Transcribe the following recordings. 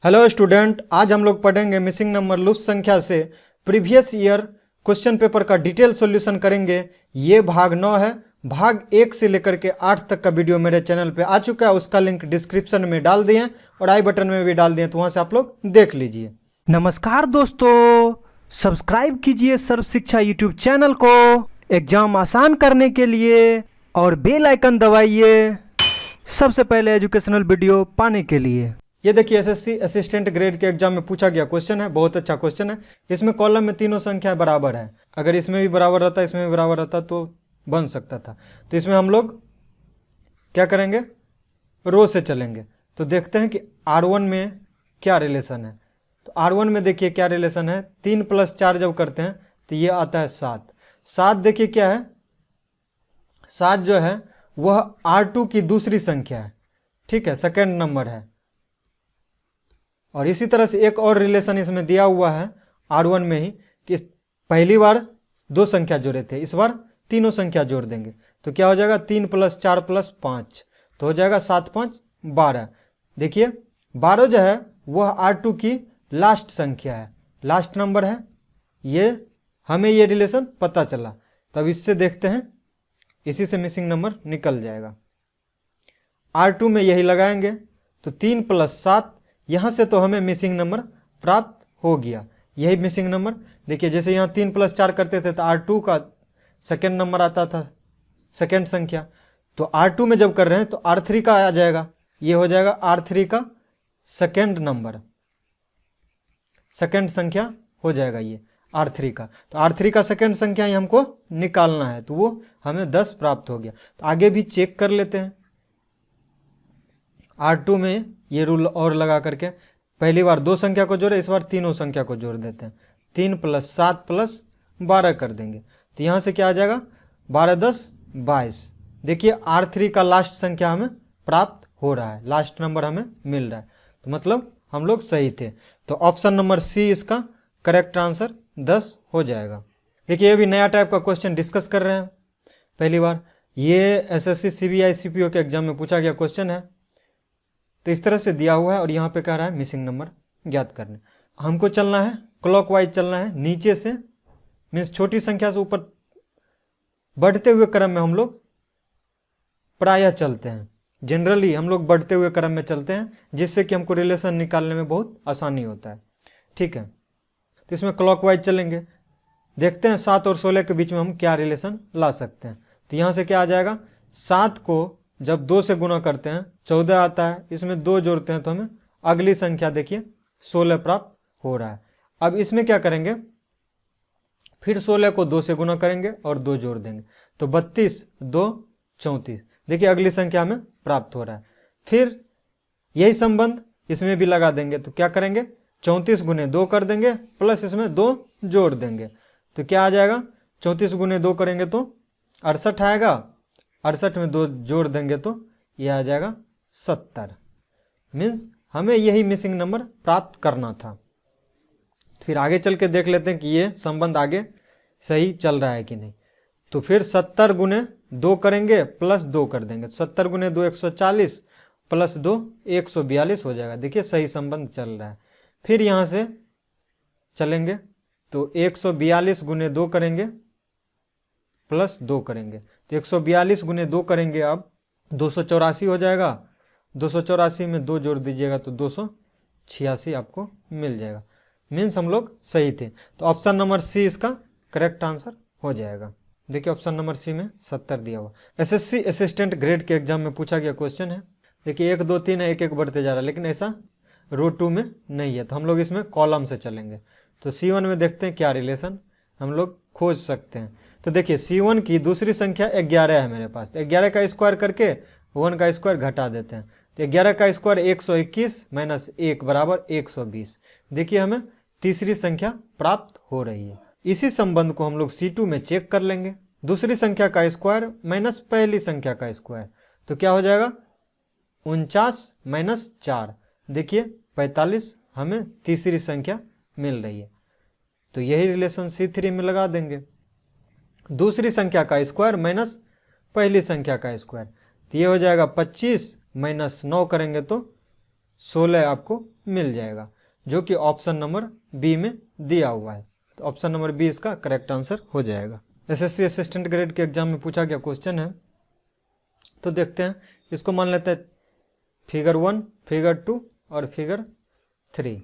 Hello student, आज हम लोग पढ़ेंगे मिसिंग नंबर लुप्त संख्या से प्रीवियस ईयर क्वेश्चन पेपर का डिटेल सॉल्यूशन करेंगे। ये भाग 9 है। भाग 1 से लेकर के 8 तक का वीडियो मेरे चैनल पे आ चुका है, उसका लिंक डिस्क्रिप्शन में डाल दिए और आई बटन में भी डाल दिए, तो वहाँ से आप लोग देख लीजिए। नमस्कार दोस्तों, सब्सक्राइब कीजिए सर्व शिक्षा यूट्यूब चैनल को एग्जाम आसान करने के लिए और बेल आइकन दबाइए सबसे पहले एजुकेशनल वीडियो पाने के लिए। ये देखिए एसएससी असिस्टेंट ग्रेड के एग्जाम में पूछा गया क्वेश्चन है, बहुत अच्छा क्वेश्चन है। इसमें कॉलम में तीनों संख्याएं बराबर है, अगर इसमें भी बराबर रहता इसमें भी बराबर रहता तो बन सकता था। तो इसमें हम लोग क्या करेंगे, रो से चलेंगे। तो देखते हैं कि R1 में क्या रिलेशन है। तो R1 में देखिए क्या रिलेशन है, 3 + 4 जब करते हैं तो ये आता है 7। 7 देखिए क्या है, 7 जो है वह R2 की दूसरी संख्या है, ठीक है, सेकेंड नंबर है। और इसी तरह से एक और रिलेशन इसमें दिया हुआ है R1 में ही कि पहली बार 2 संख्या जोड़े थे, इस बार तीनों संख्या जोड़ देंगे तो क्या हो जाएगा, 3 + 4 + 5 तो हो जाएगा 7 × 5 = 12। देखिए 12 जो है वह R2 की लास्ट संख्या है, लास्ट नंबर है। ये हमें ये रिलेशन पता चला, तब इससे देखते हैं, इसी से मिसिंग नंबर निकल जाएगा। R2 में यही लगाएंगे तो 3 + 7, यहाँ से तो हमें मिसिंग नंबर प्राप्त हो गया, यही मिसिंग नंबर। देखिए जैसे यहाँ 3 + 4 करते थे तो R2 का सेकेंड नंबर आता था, सेकेंड संख्या। तो R2 में जब कर रहे हैं तो R3 का आ जाएगा, ये हो जाएगा R3 का सेकेंड नंबर, सेकेंड संख्या हो जाएगा ये R3 का। तो R3 का सेकेंड संख्या ही हमको निकालना है, तो वो हमें 10 प्राप्त हो गया। तो आगे भी चेक कर लेते हैं। R2 में ये रूल और लगा करके पहली बार 2 संख्या को जोड़े, इस बार तीनों संख्या को जोड़ देते हैं। 3 + 7 + 12 कर देंगे तो यहाँ से क्या आ जाएगा, 12 × 10 = 22। देखिए R3 का लास्ट संख्या हमें प्राप्त हो रहा है, लास्ट नंबर हमें मिल रहा है, तो मतलब हम लोग सही थे। तो ऑप्शन नंबर सी इसका करेक्ट आंसर 10 हो जाएगा। देखिए ये भी नया टाइप का क्वेश्चन डिस्कस कर रहे हैं पहली बार। ये एसएससी सीबीआई सीपीओ के एग्जाम में पूछा गया क्वेश्चन है। तो इस तरह से दिया हुआ है और यहाँ पे कह रहा है मिसिंग नंबर ज्ञात करने। हमको चलना है क्लॉकवाइज, चलना है नीचे से, मीन्स छोटी संख्या से ऊपर बढ़ते हुए क्रम में हम लोग प्रायः चलते हैं। जनरली हम लोग बढ़ते हुए क्रम में चलते हैं, जिससे कि हमको रिलेशन निकालने में बहुत आसानी होता है, ठीक है। तो इसमें क्लॉकवाइज चलेंगे, देखते हैं 7 और 16 के बीच में हम क्या रिलेशन ला सकते हैं। तो यहाँ से क्या आ जाएगा, 7 को जब 2 से गुना करते हैं 14 आता है, इसमें 2 जोड़ते हैं तो हमें अगली संख्या देखिए 16 प्राप्त हो रहा है। अब इसमें क्या करेंगे, फिर 16 को 2 से गुना करेंगे और 2 जोड़ देंगे तो 32 × 2 = 34। देखिए अगली संख्या हमें प्राप्त हो रहा है। फिर यही संबंध इसमें भी लगा देंगे, तो क्या करेंगे, 34 × 2 कर देंगे प्लस इसमें 2 जोड़ देंगे तो क्या आ जाएगा, 34 × 2 करेंगे तो 68 आएगा, 68 में 2 जोड़ देंगे तो यह आ जाएगा 70। मीन्स हमें यही मिसिंग नंबर प्राप्त करना था। फिर आगे चल के देख लेते हैं कि ये संबंध आगे सही चल रहा है कि नहीं। तो फिर 70 × 2 करेंगे प्लस 2 कर देंगे, 70 × 2 = 140 प्लस 2 = 142 हो जाएगा। देखिए सही संबंध चल रहा है। फिर यहाँ से चलेंगे तो 142 × 2 करेंगे प्लस 2 करेंगे तो 142 × 2 करेंगे, अब 284 हो जाएगा। 284 में 2 जोड़ दीजिएगा तो 286 आपको मिल जाएगा। मीन्स हम लोग सही थे, तो ऑप्शन नंबर सी इसका करेक्ट आंसर हो जाएगा। देखिए ऑप्शन नंबर सी में 70 दिया हुआ। एसएससी असिस्टेंट ग्रेड के एग्जाम में पूछा गया क्वेश्चन है। देखिए 1 2 3 है, एक एक बढ़ते जा रहा है, लेकिन ऐसा रो 2 में नहीं है, तो हम लोग इसमें कॉलम से चलेंगे। तो C1 में देखते हैं क्या रिलेशन हम लोग खोज सकते हैं। तो देखिए C1 की दूसरी संख्या 11 है मेरे पास, तो 11 का स्क्वायर करके 1 का स्क्वायर घटा देते हैं तो 11 का स्क्वायर 121 - 1 = 120। देखिए हमें तीसरी संख्या प्राप्त हो रही है। इसी संबंध को हम लोग C2 में चेक कर लेंगे, दूसरी संख्या का स्क्वायर माइनस पहली संख्या का स्क्वायर, तो क्या हो जाएगा, 49 - 4, देखिए 45 हमें तीसरी संख्या मिल रही है। तो यही रिलेशन C3 में लगा देंगे, दूसरी संख्या का स्क्वायर माइनस पहली संख्या का स्क्वायर, तो ये हो जाएगा 25 - 9 करेंगे तो 16 आपको मिल जाएगा, जो कि ऑप्शन नंबर बी में दिया हुआ है। तो ऑप्शन नंबर बी इसका करेक्ट आंसर हो जाएगा। एसएससी असिस्टेंट ग्रेड के एग्जाम में पूछा गया क्वेश्चन है, तो देखते हैं। इसको मान लेते हैं फिगर 1, फिगर 2 और फिगर 3।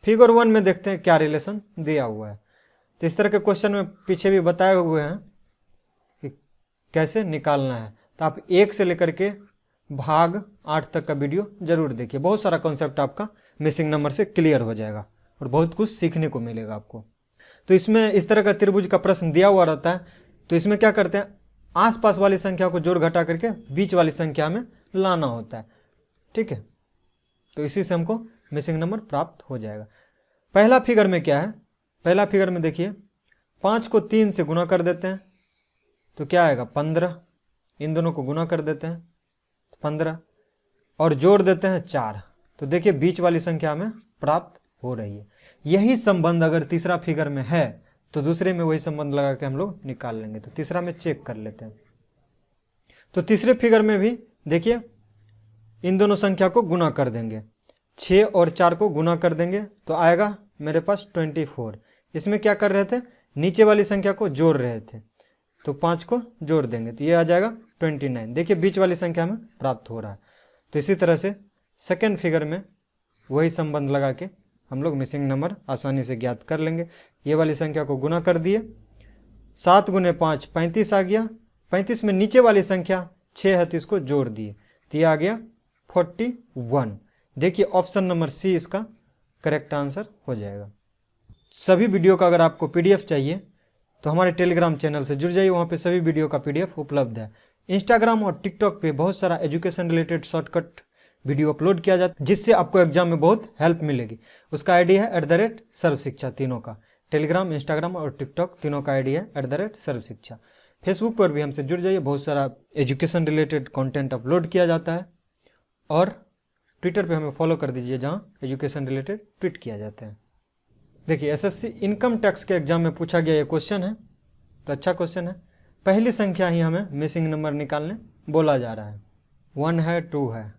फिगर 1 में देखते हैं क्या रिलेशन दिया हुआ है। तो इस तरह के क्वेश्चन में पीछे भी बताए हुए हैं कि कैसे निकालना है। तो आप 1 से लेकर के भाग 8 तक का वीडियो जरूर देखिए। बहुत सारा कॉन्सेप्ट आपका मिसिंग नंबर से क्लियर हो जाएगा और बहुत कुछ सीखने को मिलेगा आपको। तो इसमें इस तरह का त्रिभुज का प्रश्न दिया हुआ रहता है। तो इसमें क्या करते हैं, आसपास वाली संख्या को जोड़ घटा करके बीच वाली संख्या में लाना होता है। ठीक है, तो इसी से हमको मिसिंग नंबर प्राप्त हो जाएगा। पहला फिगर में क्या है, पहला फिगर में देखिए 5 को 3 से गुना कर देते हैं तो क्या आएगा 15। इन दोनों को गुना कर देते हैं 15 और जोड़ देते हैं 4। तो देखिए बीच वाली संख्या में प्राप्त हो रही है। यही संबंध अगर तीसरा फिगर में है तो दूसरे में वही संबंध लगा के हम लोग निकाल लेंगे। तो तीसरा में चेक कर लेते हैं। तो तीसरे फिगर में भी देखिए इन दोनों संख्या को गुना कर देंगे, 6 और 4 को गुना कर देंगे तो आएगा मेरे पास 24। इसमें क्या कर रहे थे, नीचे वाली संख्या को जोड़ रहे थे, तो 5 को जोड़ देंगे तो ये आ जाएगा 29। देखिए बीच वाली संख्या में प्राप्त हो रहा है। तो इसी तरह से सेकेंड फिगर में वही संबंध लगा के हम लोग मिसिंग नंबर आसानी से ज्ञात कर लेंगे। ये वाली संख्या को गुना कर दिए, 7 गुने 5 35 आ गया। 35 में नीचे वाली संख्या 6 है तो इसको जोड़ दिए तो ये आ गया 41। देखिए ऑप्शन नंबर सी इसका करेक्ट आंसर हो जाएगा। सभी वीडियो का अगर आपको पीडीएफ चाहिए तो हमारे टेलीग्राम चैनल से जुड़ जाइए, वहाँ पे सभी वीडियो का पीडीएफ उपलब्ध है। इंस्टाग्राम और टिकटॉक पे बहुत सारा education related shortcut video upload किया जाता है जिससे आपको एग्जाम में बहुत हेल्प मिलेगी। उसका आईडी है @सर्वशिक्षा, तीनों का। टेलीग्राम, इंस्टाग्राम और टिकटॉक तीनों का आईडी है @सर्वशिक्षा। फेसबुक पर भी हमसे जुड़ जाइए, बहुत सारा एजुकेशन रिलेटेड कंटेंट अपलोड किया जाता है। और ट्विटर पे हमें फॉलो कर दीजिए जहाँ एजुकेशन रिलेटेड ट्वीट किया जाता है। देखिए एसएससी इनकम टैक्स के एग्जाम में पूछा गया ये क्वेश्चन है, तो अच्छा क्वेश्चन है। पहली संख्या ही हमें मिसिंग नंबर निकालने बोला जा रहा है। 1 है, 2 है,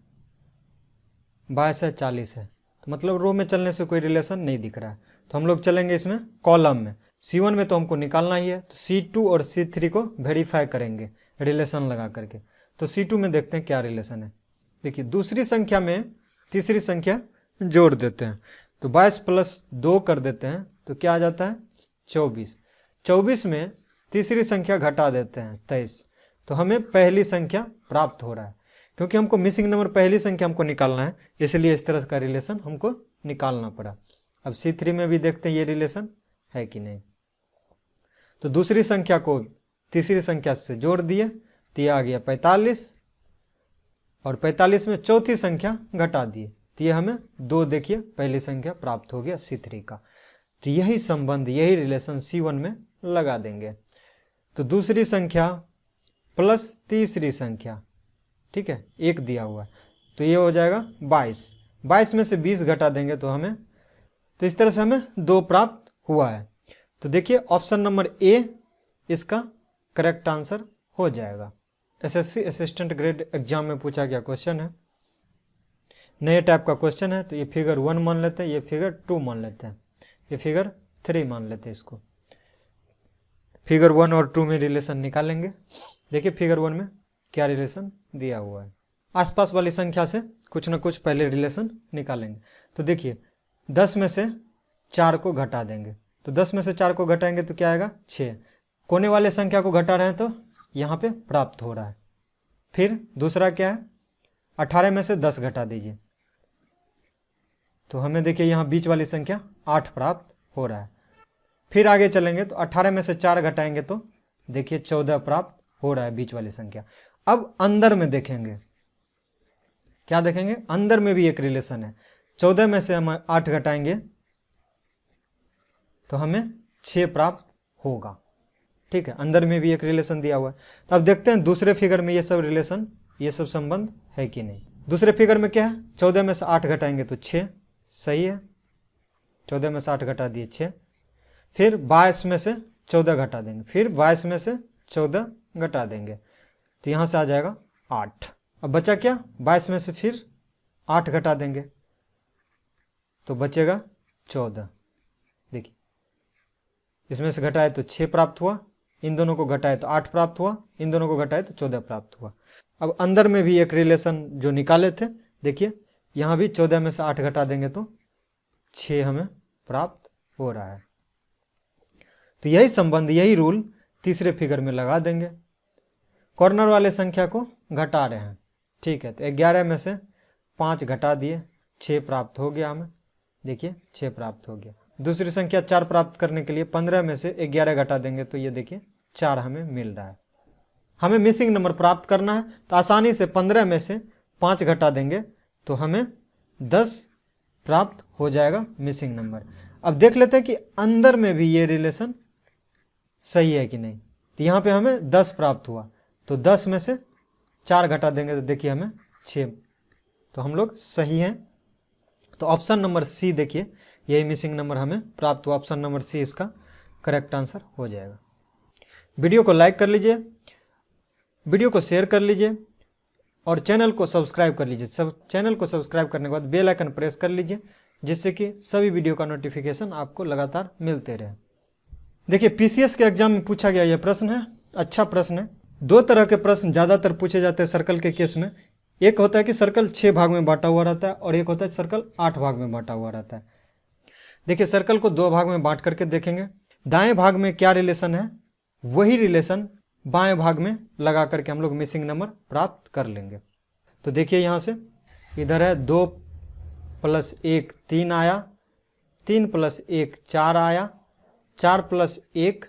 22 है, 40 है। तो मतलब रो में चलने से कोई रिलेशन नहीं दिख रहा है, तो हम लोग चलेंगे इसमें कॉलम में। C1 में तो हमको निकालना ही है, तो C2 और C3 को वेरीफाई करेंगे रिलेशन लगा करके। तो C2 में देखते हैं क्या रिलेशन है। देखिए दूसरी संख्या में तीसरी संख्या जोड़ देते हैं, तो 22 + 2 कर देते हैं तो क्या आ जाता है 24। 24 में तीसरी संख्या घटा देते हैं 23, तो हमें पहली संख्या प्राप्त हो रहा है। क्योंकि हमको मिसिंग नंबर पहली संख्या हमको निकालना है, इसलिए इस तरह का रिलेशन हमको निकालना पड़ा। अब C3 में भी देखते हैं ये रिलेशन है कि नहीं। तो दूसरी संख्या को तीसरी संख्या से जोड़ दिए तो ये आ गया 45 और 45 में चौथी संख्या घटा दिए तो ये हमें 2 देखिए पहली संख्या प्राप्त हो गया C3 का। तो यही संबंध, यही रिलेशन C1 में लगा देंगे। तो दूसरी संख्या प्लस तीसरी संख्या, ठीक है, 1 दिया हुआ है तो ये हो जाएगा 22। 22 में से 20 घटा देंगे तो हमें, तो इस तरह से हमें 2 प्राप्त हुआ है। तो देखिए ऑप्शन नंबर ए इसका करेक्ट आंसर हो जाएगा। एसएससी असिस्टेंट ग्रेड एग्जाम में पूछा गया क्वेश्चन है, नए टाइप का क्वेश्चन है। तो ये फिगर 1 मान लेते हैं, ये फिगर 2 मान लेते हैं, ये फिगर 3 मान लेते हैं। इसको फिगर 1 और 2 में रिलेशन निकालेंगे। देखिए फिगर 1 में क्या रिलेशन दिया हुआ है। आसपास वाली संख्या से कुछ ना कुछ पहले रिलेशन निकालेंगे। तो देखिए 10 में से 4 को घटा देंगे, तो 10 में से 4 को घटाएंगे तो क्या आएगा 6। कोने वाले संख्या को घटा रहे हैं तो यहाँ पे प्राप्त हो रहा है। फिर दूसरा क्या है, 18 में से 10 घटा दीजिए तो हमें देखिए यहाँ बीच वाली संख्या 8 प्राप्त हो रहा है। फिर आगे चलेंगे तो 18 में से 4 घटाएंगे तो देखिए 14 प्राप्त हो रहा है बीच वाली संख्या। अब अंदर में देखेंगे, क्या देखेंगे, अंदर में भी एक रिलेशन है। 14 में से हम 8 घटाएंगे तो हमें 6 प्राप्त होगा, ठीक है। अंदर में भी एक रिलेशन दिया हुआ है। तो अब देखते हैं दूसरे फिगर में ये सब रिलेशन, ये सब संबंध है कि नहीं। दूसरे फिगर में क्या है, 14 में से 8 घटाएंगे तो 6, सही है। 14 में से 8 घटा दिए 6। फिर 22 में से 14 घटा देंगे, फिर 22 में से 14 घटा देंगे तो यहाँ से आ जाएगा 8। अब बचा क्या, 22 में से फिर 8 घटा देंगे तो बचेगा 14। देखिए इसमें से घटाए तो 6 प्राप्त हुआ, इन दोनों को घटाए तो 8 प्राप्त हुआ, इन दोनों को घटाए तो 14 प्राप्त हुआ। अब अंदर में भी एक रिलेशन जो निकाले थे, देखिए यहाँ भी 14 में से 8 घटा देंगे तो 6 हमें प्राप्त हो रहा है। तो यही संबंध, यही रूल तीसरे फिगर में लगा देंगे। कॉर्नर वाले संख्या को घटा रहे हैं, ठीक है। तो 11 में से 5 घटा दिए, 6 प्राप्त हो गया हमें। देखिए 6 प्राप्त हो गया। दूसरी संख्या 4 प्राप्त करने के लिए 15 में से 11 घटा देंगे तो ये देखिए 4 हमें मिल रहा है। हमें मिसिंग नंबर प्राप्त करना है तो आसानी से 15 में से 5 घटा देंगे तो हमें 10 प्राप्त हो जाएगा मिसिंग नंबर। अब देख लेते हैं कि अंदर में भी ये रिलेशन सही है कि नहीं। तो यहाँ पे हमें 10 प्राप्त हुआ, तो 10 में से 4 घटा देंगे तो देखिए हमें 6, तो हम लोग सही हैं। तो ऑप्शन नंबर सी देखिए यही मिसिंग नंबर हमें प्राप्त हुआ। ऑप्शन नंबर सी इसका करेक्ट आंसर हो जाएगा। वीडियो को लाइक कर लीजिए, वीडियो को शेयर कर लीजिए और चैनल को सब्सक्राइब कर लीजिए। चैनल को सब्सक्राइब करने के बाद बेल आइकन प्रेस कर लीजिए, जिससे कि सभी वीडियो का नोटिफिकेशन आपको लगातार मिलते रहे। देखिए पीसीएस के एग्जाम में पूछा गया यह प्रश्न है, अच्छा प्रश्न है। 2 तरह के प्रश्न ज़्यादातर पूछे जाते हैं सर्कल के केस में। एक होता है कि सर्कल 6 भाग में बांटा हुआ रहता है और एक होता है सर्कल 8 भाग में बांटा हुआ रहता है। देखिए सर्कल को 2 भाग में बांट करके देखेंगे, दाएं भाग में क्या रिलेशन है वही रिलेशन बाएं भाग में लगा करके हम लोग मिसिंग नंबर प्राप्त कर लेंगे। तो देखिए यहाँ से इधर है 2 + 1 3 आया, 3 + 1 4 आया, 4 + 1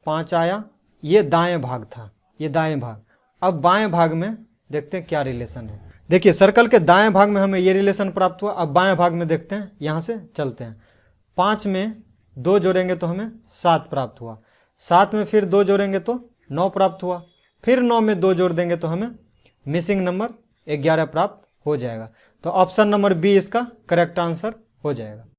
5 आया। ये दाएं भाग था, ये दाएं भाग। अब बाएं भाग में देखते हैं क्या रिलेशन है। देखिए सर्कल के दाएं भाग में हमें ये रिलेशन प्राप्त हुआ। अब बाएं भाग में देखते हैं, यहाँ से चलते हैं। 5 में 2 जोड़ेंगे तो हमें 7 प्राप्त हुआ, 7 में फिर 2 जोड़ेंगे तो 9 प्राप्त हुआ, फिर 9 में 2 जोड़ देंगे तो हमें मिसिंग नंबर 11 प्राप्त हो जाएगा। तो ऑप्शन नंबर बी इसका करेक्ट आंसर हो जाएगा।